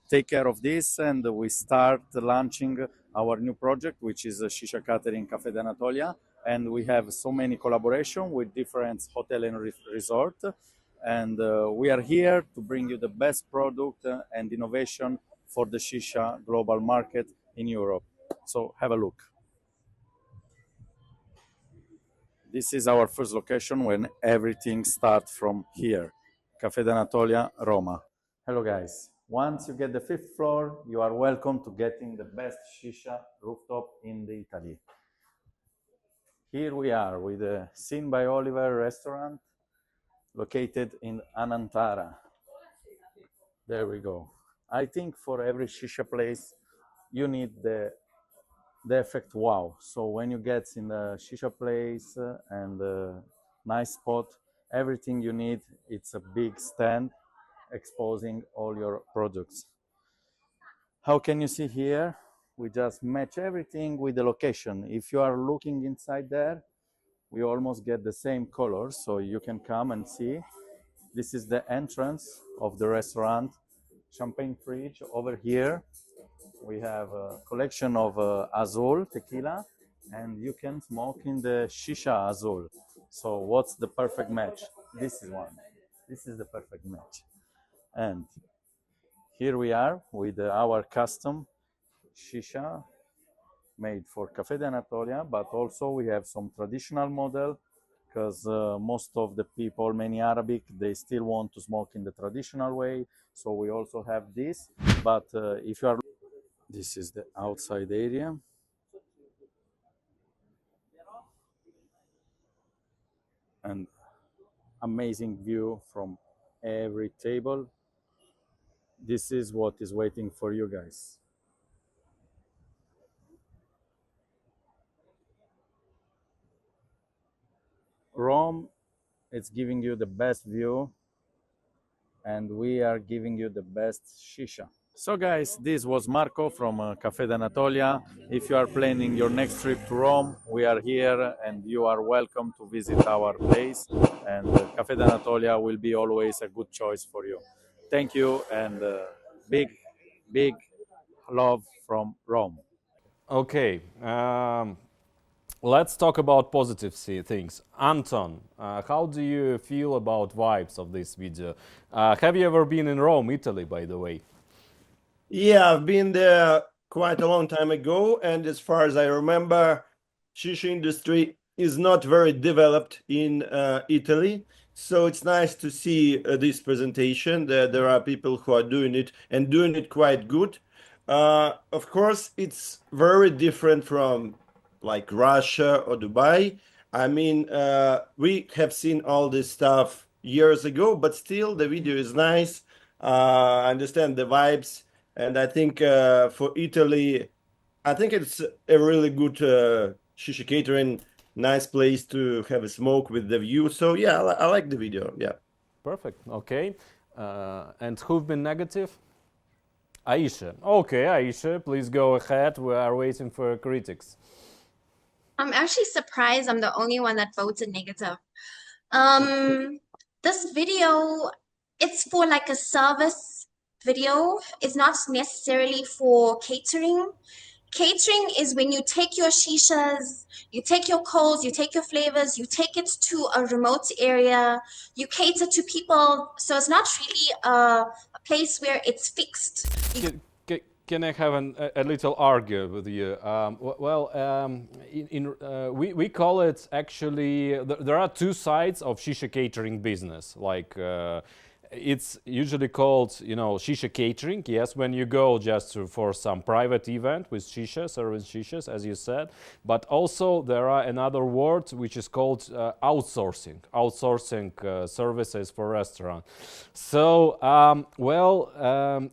take care of this, and we start launching our new project, which is Shisha Catering Caffè d'Anatolia, and we have so many collaboration with different hotel and resort, and we are here to bring you the best product and innovation for the shisha global market in Europe. So have a look. This is our first location when everything starts from here, Caffè d'Anatolia, Roma. Hello guys. Once you get the 5th floor, you are welcome to getting the best shisha rooftop in the Italy. Here we are with the Sin by Oliver restaurant located in Anantara. There we go. I think for every shisha place, you need the effect wow. So when you get in the shisha place and a nice spot, everything you need, it's a big stand exposing all your products. How can you see here? We just match everything with the location. If you are looking inside there, we almost get the same colors, so you can come and see. This is the entrance of the restaurant. Champagne fridge over here. We have a collection of Azul tequila, and you can smoke in the Shisha Azul. So what's the perfect match? This is one. This is the perfect match. And here we are with our custom Shisha made for Caffè d'Anatolia, but also we have some traditional model, because most of the people, many Arabic, they still want to smoke in the traditional way. So we also have this, but if you are, this is the outside area. And amazing view from every table. This is what is waiting for you guys. Rome, it's giving you the best view, and we are giving you the best shisha. So guys, this was Marco from Caffè d'Anatolia. If you are planning your next trip to Rome, we are here and you are welcome to visit our place, and Caffè d'Anatolia will be always a good choice for you. Thank you, and big love from Rome. Okay, let's talk about positive things. Anton, how do you feel about vibes of this video? Have you ever been in Rome, Italy, by the way? Yeah, I've been there quite a long time ago, and as far as I remember, shisha industry is not very developed in Italy. So it's nice to see this presentation. There are people who are doing it and doing it quite good. Of course, it's very different from like Russia or Dubai. I mean, we have seen all this stuff years ago, but still the video is nice. I understand the vibes, and I think for Italy, I think it's a really good shisha catering, nice place to have a smoke with the view. So yeah, I like the video. Yeah. Perfect. Okay. And who've been negative? Aisha. Okay, Aisha, please go ahead. We are waiting for critics. I'm actually surprised I'm the only one that voted negative. This video, it's for like a service video. It's not necessarily for catering. Catering is when you take your shishas, you take your coals, you take your flavors, you take it to a remote area, you cater to people. So it's not really a place where it's fixed. Can I have a little argue with you? We call it actually, there are two sides of shisha catering business. Like It's usually called, shisha catering. Yes, when you go just for some private event with shisha, serving shishas, as you said. But also there are another word which is called outsourcing services for restaurant. So,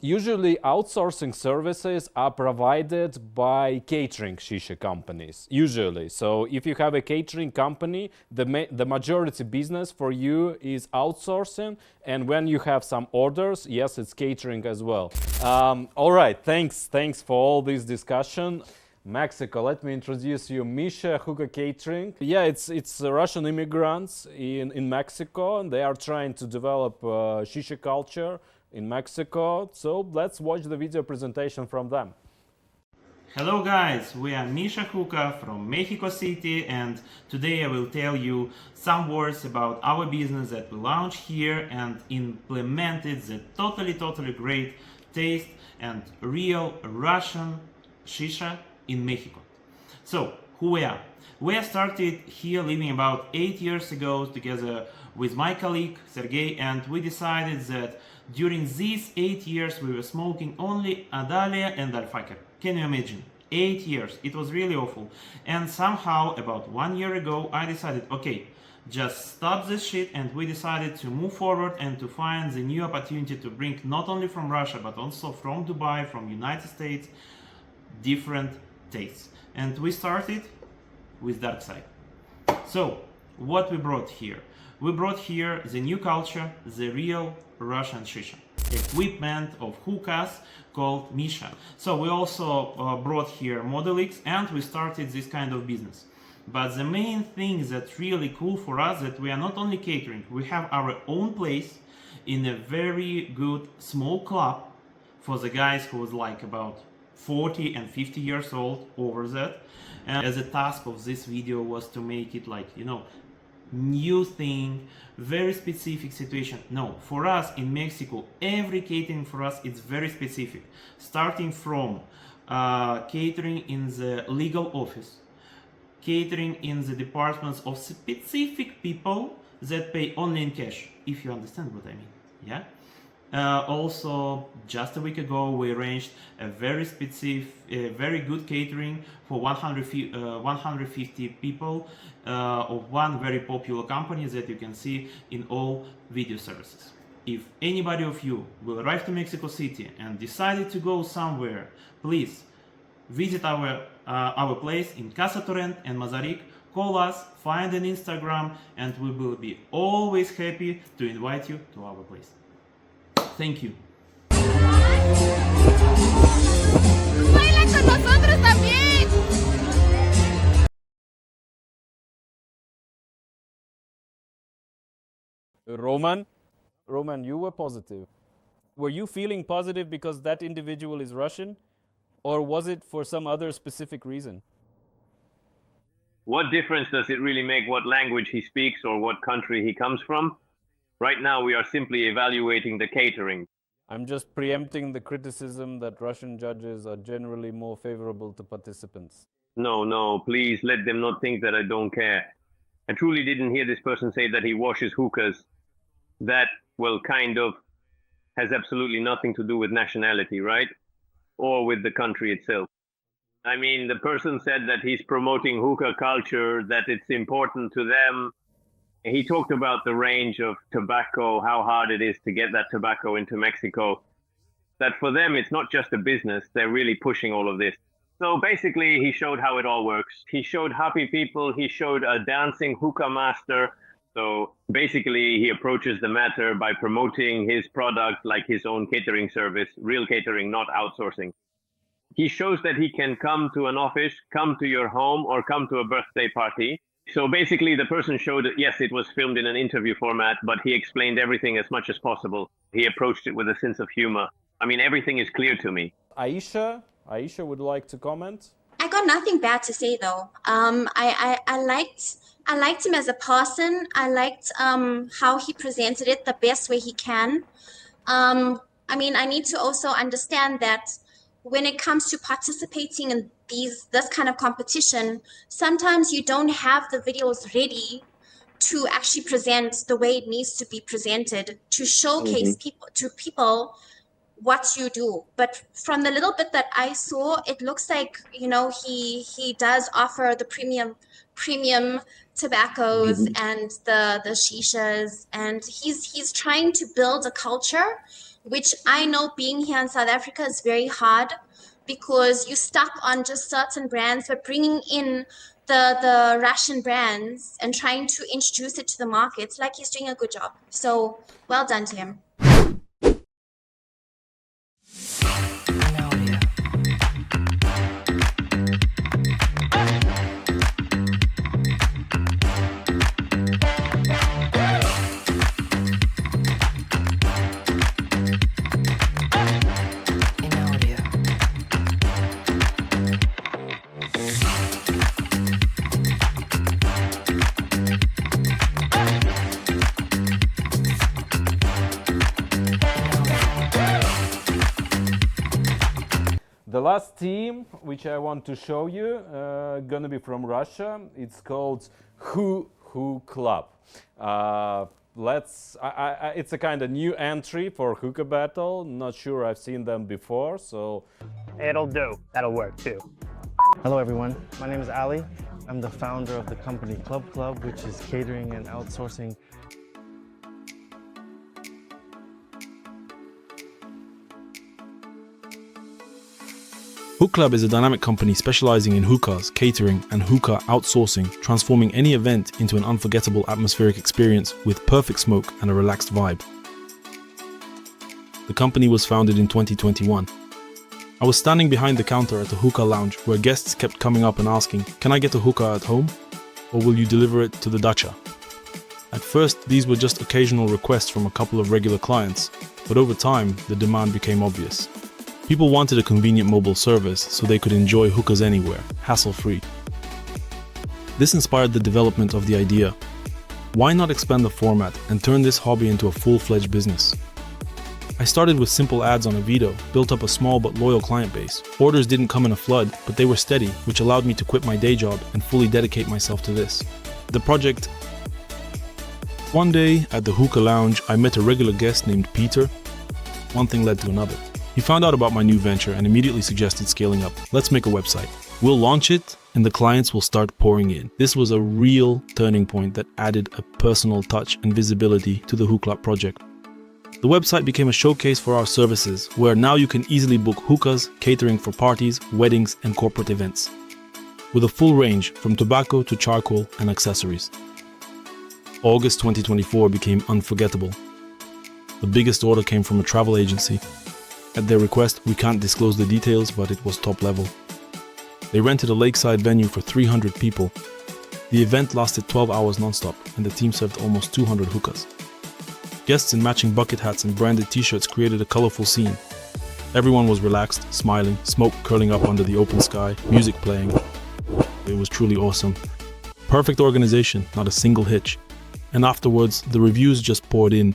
usually outsourcing services are provided by catering shisha companies, usually. So if you have a catering company, the majority business for you is outsourcing, and when you have some orders, yes, it's catering as well. All right, thanks for all this discussion. Mexico, let me introduce you, Misha, Hookah Catering. Yeah, it's Russian immigrants in Mexico, and they are trying to develop shisha culture in Mexico. So let's watch the video presentation from them. Hello guys, we are Misha Hookah from Mexico City, and today I will tell you some words about our business that we launched here and implemented the totally great taste and real Russian shisha in Mexico. So, who we are? We started here living about 8 years ago together with my colleague Sergey, and we decided that during these 8 years we were smoking only Adalia and Alfaka. Can you imagine? 8 years. It was really awful. And somehow, about 1 year ago, I decided, okay, just stop this shit, and we decided to move forward and to find the new opportunity to bring not only from Russia, but also from Dubai, from United States, different tastes. And we started with dark side. So, what we brought here? We brought here the new culture, the real Russian shisha. Equipment of hookahs called Misha. So we also brought here Model X, and we started this kind of business. But the main thing that's really cool for us that we are not only catering, we have our own place in a very good small club for the guys who was like about 40 and 50 years old over that. And as a task of this video was to make it like, new thing, very specific situation. No, for us in Mexico, every catering for us is very specific. Starting from catering in the legal office, catering in the departments of specific people that pay only in cash, if you understand what I mean. Yeah. Also, just a week ago, we arranged a very specific, very good catering for 150 people of one very popular company that you can see in all video services. If anybody of you will arrive to Mexico City and decided to go somewhere, please visit our place in Casa Torrent and Mazarik. Call us, find an Instagram, and we will be always happy to invite you to our place. Thank you. Roman, you were positive. Were you feeling positive because that individual is Russian, or was it for some other specific reason? What difference does it really make what language he speaks or what country he comes from? Right now, we are simply evaluating the catering. I'm just preempting the criticism that Russian judges are generally more favorable to participants. No, please let them not think that I don't care. I truly didn't hear this person say that he washes hookahs. That, well, kind of has absolutely nothing to do with nationality, right? Or with the country itself. I mean, the person said that he's promoting hookah culture, that it's important to them. He talked about the range of tobacco, how hard it is to get that tobacco into Mexico. That for them, it's not just a business, they're really pushing all of this. So basically, he showed how it all works. He showed happy people, he showed a dancing hookah master. So basically, he approaches the matter by promoting his product like his own catering service, real catering, not outsourcing. He shows that he can come to an office, come to your home, or come to a birthday party. So basically, the person showed that, yes, it was filmed in an interview format, but he explained everything as much as possible. He approached it with a sense of humor. I mean, everything is clear to me. Aisha would like to comment? I got nothing bad to say though. I liked him as a person. I liked how he presented it the best way he can. I mean, I need to also understand that when it comes to participating in this kind of competition, sometimes you don't have the videos ready to actually present the way it needs to be presented, to showcase people what you do. But from the little bit that I saw, it looks like, you know, he does offer the premium tobaccos and the shishas, and he's trying to build a culture, which I know being here in South Africa is very hard, because you stuck on just certain brands, but bringing in the Russian brands and trying to introduce it to the markets, like he's doing a good job. So well done to him. The last team which I want to show you gonna be from Russia. It's called Hookah Club. It's a kind of new entry for HookahBattle. Not sure I've seen them before, so it'll do. That'll work too. Hello everyone, my name is Ali. I'm the founder of the company Club, which is catering and outsourcing. Hookah Club is a dynamic company specializing in hookahs, catering, and hookah outsourcing, transforming any event into an unforgettable atmospheric experience with perfect smoke and a relaxed vibe. The company was founded in 2021. I was standing behind the counter at the hookah lounge where guests kept coming up and asking, "Can I get a hookah at home? Or will you deliver it to the dacha?" At first, these were just occasional requests from a couple of regular clients, but over time, the demand became obvious. People wanted a convenient mobile service so they could enjoy hookahs anywhere, hassle-free. This inspired the development of the idea. Why not expand the format and turn this hobby into a full-fledged business? I started with simple ads on Avito, built up a small but loyal client base. Orders didn't come in a flood, but they were steady, which allowed me to quit my day job and fully dedicate myself to this. The project. One day, at the hookah lounge, I met a regular guest named Peter. One thing led to another. He found out about my new venture and immediately suggested scaling up. Let's make a website. We'll launch it and the clients will start pouring in. This was a real turning point that added a personal touch and visibility to the Hookah Club project. The website became a showcase for our services, where now you can easily book hookahs, catering for parties, weddings, and corporate events, with a full range from tobacco to charcoal and accessories. August 2024 became unforgettable. The biggest order came from a travel agency. At their request, we can't disclose the details, but it was top level. They rented a lakeside venue for 300 people. The event lasted 12 hours non-stop, and the team served almost 200 hookahs. Guests in matching bucket hats and branded t-shirts created a colorful scene. Everyone was relaxed, smiling, smoke curling up under the open sky, music playing. It was truly awesome. Perfect organization, not a single hitch. And afterwards, the reviews just poured in.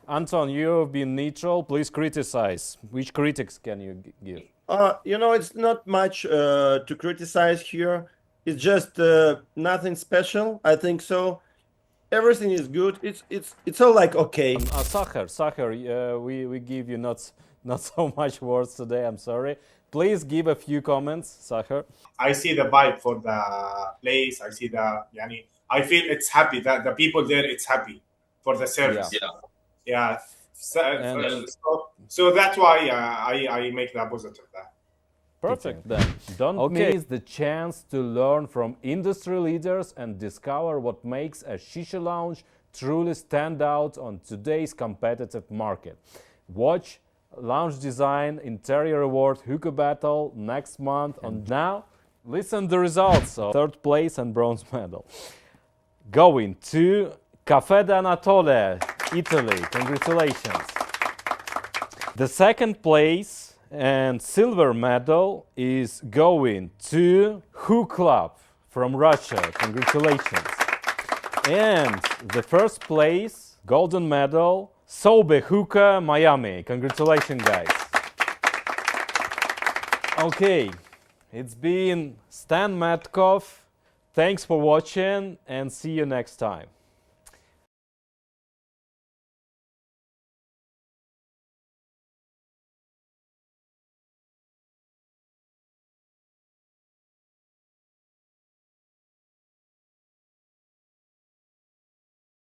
Anton, you've been neutral. Please criticize. Which critics can you give? You know, it's not much to criticize here. It's just nothing special. I think so. Everything is good. It's all like okay. Sakher, we give you not so much words today. I'm sorry. Please give a few comments, Sakher. I see the vibe for the place. I see I feel it's happy that the people there. It's happy for the service. Yeah. So that's why I make that positive there. Perfect. Then don't miss the chance to learn from industry leaders and discover what makes a shisha lounge truly stand out on today's competitive market. Watch Lounge Design Interior Award HookahBattle next month. And now, listen the results. So, third place and bronze medal. Going to Caffè d'Anatolia, Italy. Congratulations. The second place and silver medal is going to Hookah Club from Russia. Congratulations. And the first place, golden medal, Soloway Hookah, Miami. Congratulations, guys. Okay, it's been Stan Matkov, Thanks for watching and see you next time.